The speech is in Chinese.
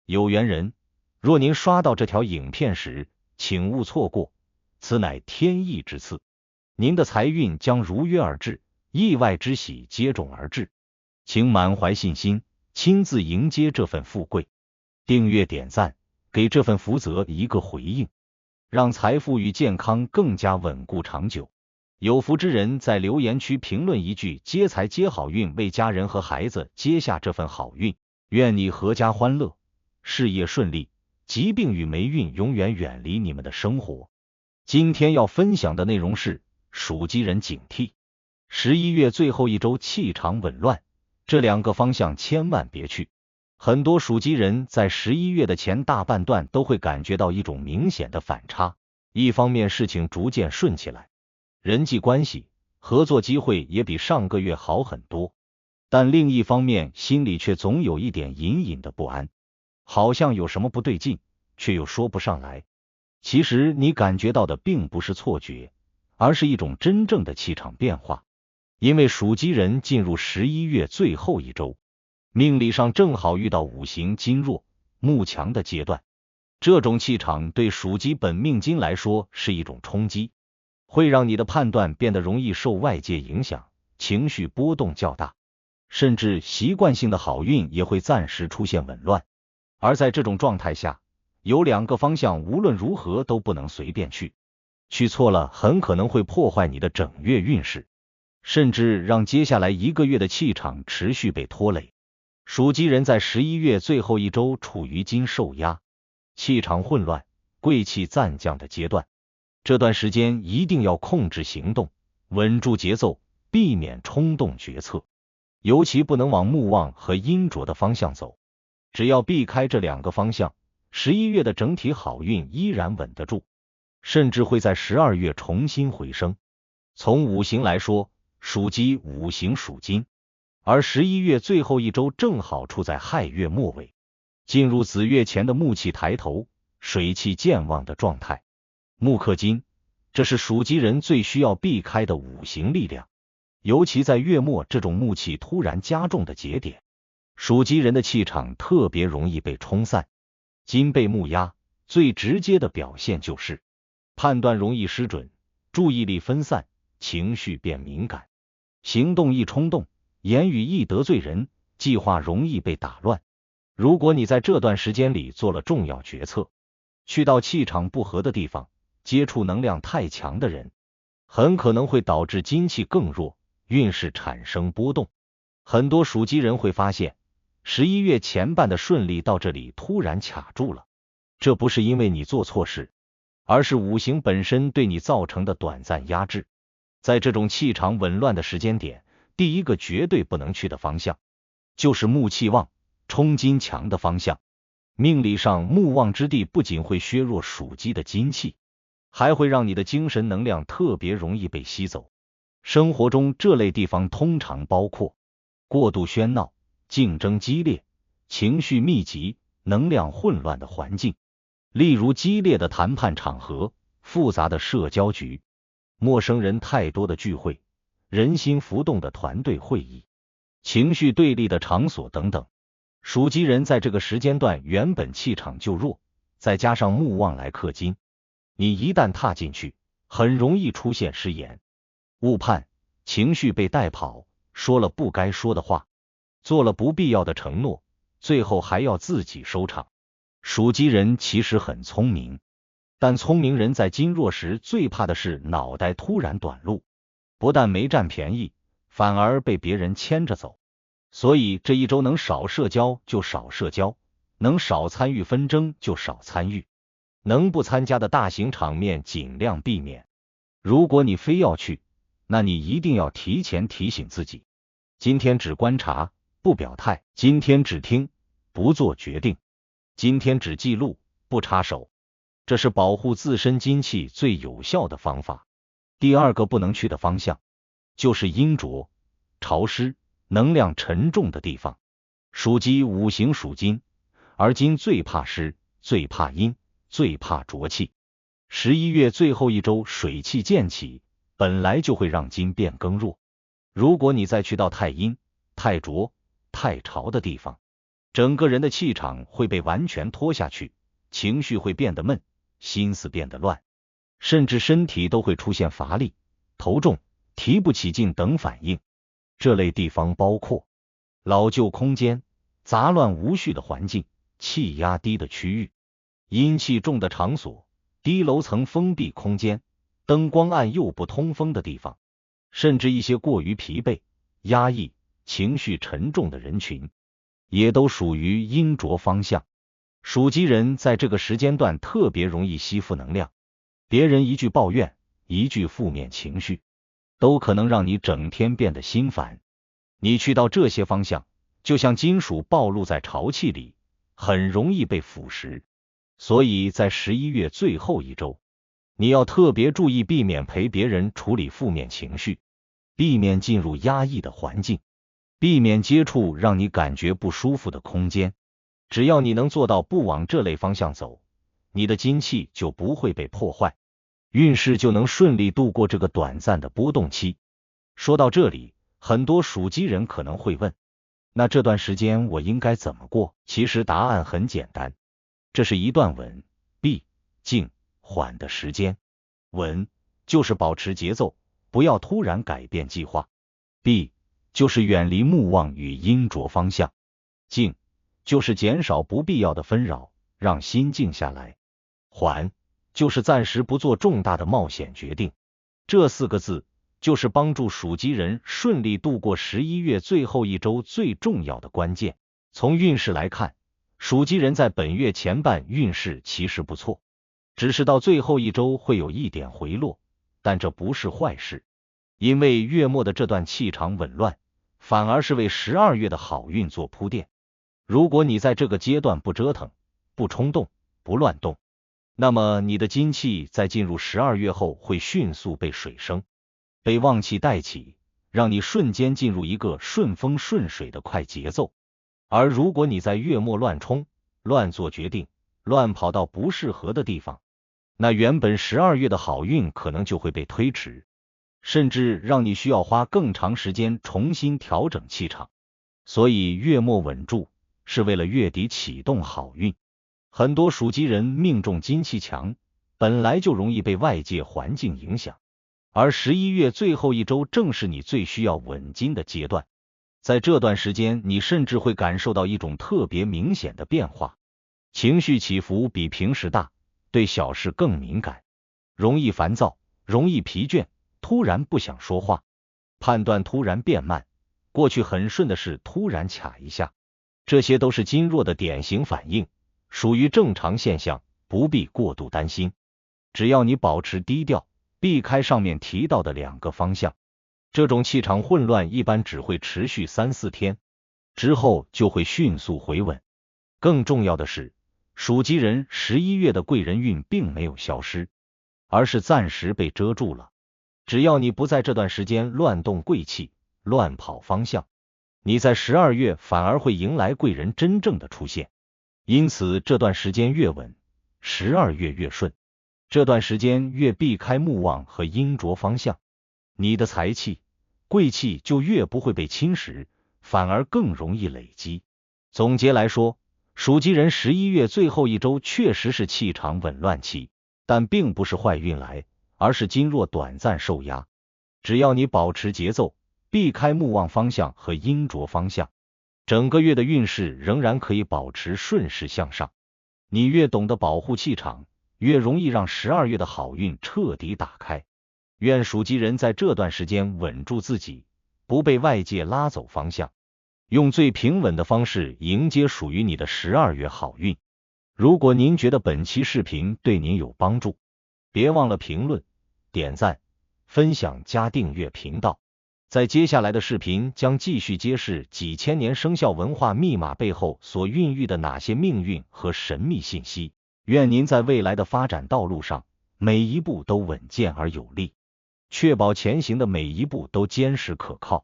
有緣人，若您刷到這條影片時，請勿錯過，此乃天意之賜，您的財運將如約而至，意外之喜接踵而至，請滿懷信心，親自迎接這份富貴。訂閱點讚，給這份福澤一個回應，讓財富與健康更加穩固長久。有福之人在留言區評論一句接財接好運，為家人和孩子接下這份好運。願你闔家歡樂，事業順利，疾病與霉運永遠遠離你們的生活。今天要分享的內容是屬雞人警惕11月最後一周氣場紊亂，這兩個方向千萬別去。很多屬雞人在11月的前大半段都會感覺到一種明顯的反差，一方面事情逐漸順起來，人際關係、合作機會也比上個月好很多，但另一方面心裡卻總有一點隱隱的不安，好像有什麼不对勁，卻又說不上來。其實你感覺到的並不是錯覺，而是一種真正的氣場变化。因為屬雞人進入11月最後一周，命理上正好遇到五行金弱木強的階段，這種氣場對屬雞本命金來說是一種衝擊，會讓你的判斷變得容易受外界影響，情緒波動較大，甚至習慣性的好運也會暫時出現紊亂。而在這種狀態下，有兩個方向無論如何都不能隨便去錯了很可能會破壞你的整月運勢，甚至讓接下來一個月的氣場持續被拖累。屬雞人在11月最後一周處於金受壓、氣場混亂、貴氣暫降的階段，這段時間一定要控制行動，穩住節奏，避免衝動決策，尤其不能往木旺和陰濁的方向走。只要避開這兩個方向，11月的整體好運依然穩得住，甚至會在12月重新回升。從五行來說，屬雞五行屬金，而11月最後一周正好處在亥月末尾，進入子月前的木氣抬頭，水氣漸旺的狀態。木克金，這是屬雞人最需要避開的五行力量，尤其在月末這種木氣突然加重的節點，屬雞人的氣場特別容易被冲散。金被木壓，最直接的表現就是判斷容易失準，注意力分散，情緒變敏感，行動易衝動，言語易得罪人，計劃容易被打亂。如果你在這段時間裡做了重要決策，去到氣場不合的地方，接觸能量太強的人，很可能會導致金氣更弱，運勢產生波動。很多屬雞人會發現11月前半的順利到這裡突然卡住了，這不是因為你做錯事，而是五行本身對你造成的短暫壓制。在這種氣場紊亂的時間點，第一個絕對不能去的方向，就是木氣旺、冲金強的方向。命理上木旺之地不僅會削弱屬雞的金氣，還會讓你的精神能量特別容易被吸走。生活中這類地方通常包括過度喧鬧、競爭激烈、情緒密集、能量混亂的環境，例如激烈的談判場合、複雜的社交局、陌生人太多的聚會、人心浮動的團隊會議、情緒对立的场所等等。屬雞人在這個時間段原本氣場就弱，再加上木旺來克金，你一旦踏進去，很容易出現失言、誤判、情緒被帶跑，說了不該說的話，做了不必要的承諾，最後還要自己收場。屬雞人其實很聰明，但聰明人在金弱時最怕的是腦袋突然短路，不但沒占便宜，反而被別人牽着走。所以這一周能少社交就少社交，能少參與紛爭就少參與，能不參加的大型場面盡量避免。如果你非要去，那你一定要提前提醒自己，今天只觀察，不表態；今天只聽，不做決定；今天只記錄，不插手。這是保護自身金氣最有效的方法。第二個不能去的方向，就是陰濁、潮濕、能量沉重的地方。屬雞五行屬金，而金最怕濕，最怕陰，最怕濁氣。11月最後一周水氣漸起，本來就會讓金變更弱。如果你再去到太陰、太濁、太潮的地方，整個人的氣場會被完全拖下去，情緒會變得悶，心思變得亂，甚至身體都會出現乏力、頭重、提不起勁等反應。這類地方包括老舊空間、雜亂無序的環境、氣壓低的區域、陰氣重的場所、低樓層封閉空間、燈光暗又不通風的地方，甚至一些過於疲憊、壓抑、情緒沉重的人群，也都屬於陰濁方向。屬雞人在這個時間段特別容易吸負能量，別人一句抱怨，一句負面情緒，都可能讓你整天變得心煩。你去到這些方向，就像金屬暴露在潮氣裡，很容易被腐蝕。所以在11月最後一周，你要特別注意，避免陪別人處理負面情緒，避免進入壓抑的環境，避免接觸讓你感覺不舒服的空間。只要你能做到不往這類方向走，你的精氣就不會被破壞，運勢就能順利度過這個短暫的波動期。說到這裡，很多屬雞人可能會問，那這段時間我應該怎麼過？其實答案很簡單，這是一段穩、閉、靜、緩的時間。穩就是保持節奏，不要突然改變計劃；閉就是遠離木旺與陰濁方向；靜就是減少不必要的紛擾，讓心靜下來；緩就是暫時不做重大的冒險決定。這4個字就是幫助屬雞人順利度過11月最後一周最重要的關鍵。從運勢來看，屬雞人在本月前半運勢其實不錯，只是到最後一周會有一點回落，但這不是壞事，因為月末的這段氣場紊亂，反而是為12月的好運做鋪墊。如果你在這個階段不折騰、不衝動、不亂動，那麼你的金氣在進入12月後會迅速被水生，被旺氣帶起，讓你瞬間進入一個順風順水的快節奏。而如果你在月末亂衝、亂做決定、亂跑到不適合的地方，那原本12月的好運可能就會被推遲，甚至讓你需要花更長時間重新調整氣場。所以月末穩住是為了月底啟動好運。很多屬雞人命中金氣強，本來就容易被外界環境影響，而11月最後一周正是你最需要穩金的階段。在這段時間，你甚至會感受到一種特別明顯的变化，情緒起伏比平時大，對小事更敏感，容易煩躁，容易疲倦，突然不想說話，判斷突然變慢，過去很順的事突然卡一下，這些都是金弱的典型反應，屬於正常現象，不必過度擔心。只要你保持低調，避開上面提到的2個方向，這種氣場混亂一般只會持續3-4天，之後就會迅速回穩。更重要的是，屬雞人11月的貴人運並沒有消失，而是暫時被遮住了。只要你不在這段時間亂動貴氣、亂跑方向，你在12月反而會迎來貴人真正的出現。因此這段時間越穩，12月越順。這段時間越避開木旺和陰濁方向，你的財氣、貴氣就越不會被侵蝕，反而更容易累積。總結來說，屬雞人11月最後一周確實是氣場紊亂期，但並不是壞運來，而是金弱短暫受壓。只要你保持節奏，避開木旺方向和陰濁方向，整個月的運勢仍然可以保持順勢向上。你越懂得保護氣場，越容易讓12月的好運徹底打開。願屬雞人在這段時間穩住自己，不被外界拉走方向，用最平穩的方式迎接屬於你的12月好運。如果您覺得本期視頻對您有幫助，別忘了評論、點讚、分享加訂閱頻道。在接下來的視頻將繼續揭示幾千年生肖文化密碼背後所孕育的哪些命運和神秘信息。願您在未來的發展道路上，每一步都穩健而有力，確保前行的每一步都堅實可靠。